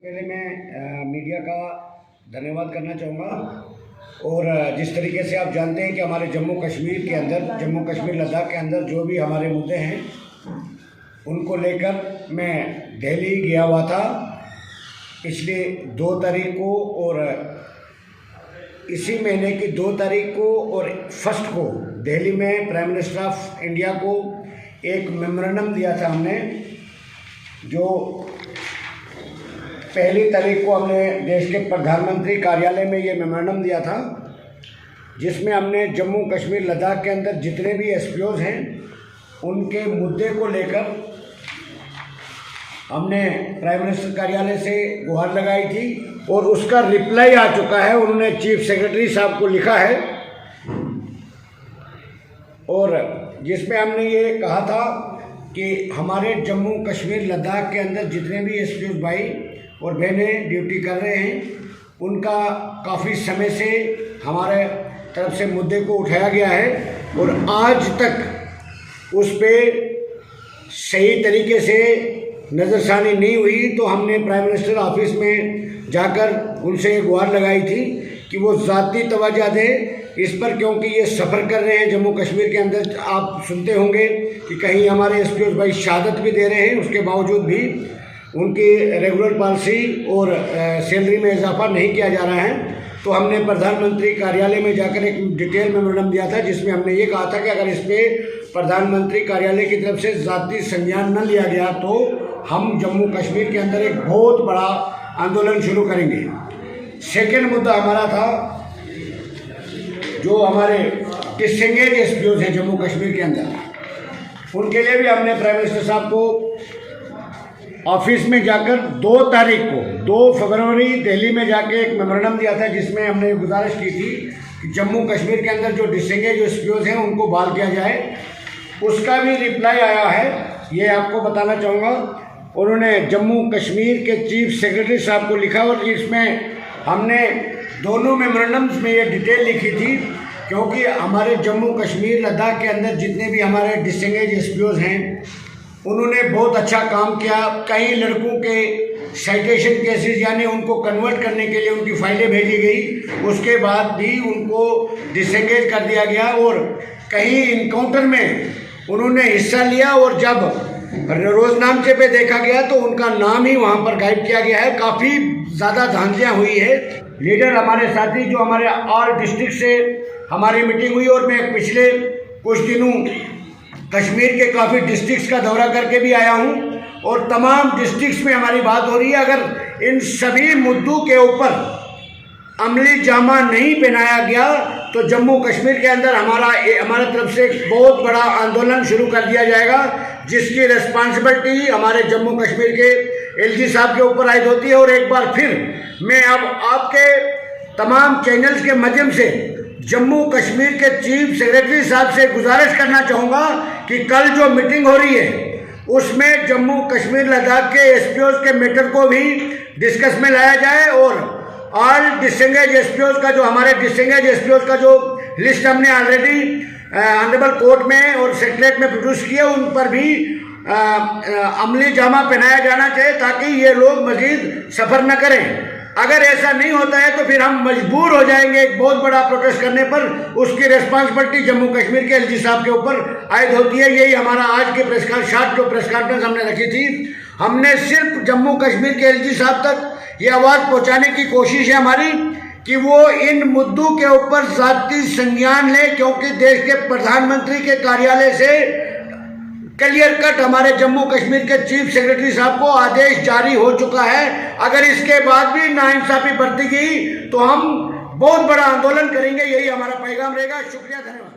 पहले मैं मीडिया का धन्यवाद करना चाहूँगा। और जिस तरीके से आप जानते हैं कि हमारे जम्मू कश्मीर के अंदर, जम्मू कश्मीर लद्दाख के अंदर जो भी हमारे मुद्दे हैं उनको लेकर मैं दिल्ली गया हुआ था पिछले 2 तारीख को, और इसी महीने की 2 तारीख को और 1 को दिल्ली में प्राइम मिनिस्टर ऑफ इंडिया को एक मेमोरेंडम दिया था हमने, जो 1 तारीख को हमने देश के प्रधानमंत्री कार्यालय में ये मेमोरेंडम दिया था, जिसमें हमने जम्मू कश्मीर लद्दाख के अंदर जितने भी एसपीओज हैं उनके मुद्दे को लेकर हमने प्राइम मिनिस्टर कार्यालय से गुहार लगाई थी, और उसका रिप्लाई आ चुका है। उन्होंने चीफ सेक्रेटरी साहब को लिखा है, और जिसमें हमने ये कहा था कि हमारे जम्मू कश्मीर लद्दाख के अंदर जितने भी एसपीओज भाई और बहनें ड्यूटी कर रहे हैं, उनका काफ़ी समय से हमारे तरफ से मुद्दे को उठाया गया है, और आज तक उस पर सही तरीके से नज़रसानी नहीं हुई। तो हमने प्राइम मिनिस्टर ऑफिस में जाकर उनसे गुहार लगाई थी कि वो ज़ाती तवज्जो दें इस पर, क्योंकि ये सफ़र कर रहे हैं जम्मू कश्मीर के अंदर। आप सुनते होंगे कि कहीं हमारे एसपीओ भाई शहादत भी दे रहे हैं, उसके बावजूद भी उनकी रेगुलर पॉलिसी और सैलरी में इजाफा नहीं किया जा रहा है। तो हमने प्रधानमंत्री कार्यालय में जाकर एक डिटेल मेमोरेंडम दिया था, जिसमें हमने ये कहा था कि अगर इस पर प्रधानमंत्री कार्यालय की तरफ से ज़ाती संज्ञान न लिया गया तो हम जम्मू कश्मीर के अंदर एक बहुत बड़ा आंदोलन शुरू करेंगे। सेकेंड मुद्दा हमारा था जो हमारे डिसएंगेज एसपीओज हैं जम्मू कश्मीर के अंदर, उनके लिए भी हमने प्राइम मिनिस्टर साहब को ऑफिस में जाकर 2 तारीख को 2 फरवरी दिल्ली में जाके एक मेमोरेंडम दिया था, जिसमें हमने गुजारिश की थी कि जम्मू कश्मीर के अंदर जो डिसएंगेज एसपीओज हैं उनको बहाल किया जाए। उसका भी रिप्लाई आया है, ये आपको बताना चाहूँगा। उन्होंने जम्मू कश्मीर के चीफ सेक्रेटरी साहब को लिखा, और इसमें हमने दोनों मेमोरेंडम्स में ये डिटेल लिखी थी, क्योंकि हमारे जम्मू कश्मीर लद्दाख के अंदर जितने भी हमारे डिसएंगेज एसपीओज हैं उन्होंने बहुत अच्छा काम किया। कई लड़कों के साइटेशन केसेस यानी उनको कन्वर्ट करने के लिए उनकी फाइलें भेजी गई, उसके बाद भी उनको डिसएंगेज कर दिया गया, और कहीं इनकाउंटर में उन्होंने हिस्सा लिया, और जब रोजनामचे पे देखा गया तो उनका नाम ही वहाँ पर गायब किया गया है। काफ़ी ज़्यादा धांधलियाँ हुई है। लीडर हमारे साथी जो हमारे ऑल डिस्ट्रिक्ट से हमारी मीटिंग हुई, और मैं पिछले कुछ दिनों कश्मीर के काफ़ी डिस्ट्रिक्ट्स का दौरा करके भी आया हूं, और तमाम डिस्ट्रिक्ट्स में हमारी बात हो रही है। अगर इन सभी मुद्दों के ऊपर अमली जामा नहीं पहनाया गया तो जम्मू कश्मीर के अंदर हमारे तरफ से एक बहुत बड़ा आंदोलन शुरू कर दिया जाएगा, जिसकी रिस्पॉन्सिबिलिटी हमारे जम्मू कश्मीर के एलजी साहब के ऊपर आयद होती है। और एक बार फिर मैं अब आपके तमाम चैनल्स के माध्यम से जम्मू कश्मीर के चीफ सेक्रेटरी साहब से गुजारिश करना चाहूँगा कि कल जो मीटिंग हो रही है उसमें जम्मू कश्मीर लद्दाख के एसपीओज के मैटर को भी डिस्कस में लाया जाए, और ऑल डिसएंगेज एसपीओज का जो हमारे डिसएंगेज एसपीओज का जो लिस्ट हमने ऑलरेडी ऑनरेबल कोर्ट में और सेक्रेटरीट में प्रोड्यूस किए, उन पर भी अमली जामा पहनाया जाना चाहिए, ताकि ये लोग मजीद सफ़र न करें। अगर ऐसा नहीं होता है तो फिर हम मजबूर हो जाएंगे एक बहुत बड़ा प्रोटेस्ट करने पर। उसकी रिस्पॉन्सिबिलिटी जम्मू कश्मीर के एलजी साहब के ऊपर आयद होती है। यही हमारा आज के प्रेस कॉन्फ्रेंस हमने रखी थी। हमने सिर्फ जम्मू कश्मीर के एलजी साहब तक ये आवाज़ पहुंचाने की कोशिश है हमारी कि वो इन मुद्दों के ऊपर ज़ाती संज्ञान लें, क्योंकि देश के प्रधानमंत्री के कार्यालय से क्लियर कट हमारे जम्मू कश्मीर के चीफ सेक्रेटरी साहब को आदेश जारी हो चुका है। अगर इसके बाद भी नाइंसाफी बरती गई तो हम बहुत बड़ा आंदोलन करेंगे। यही हमारा पैगाम रहेगा। शुक्रिया, धन्यवाद।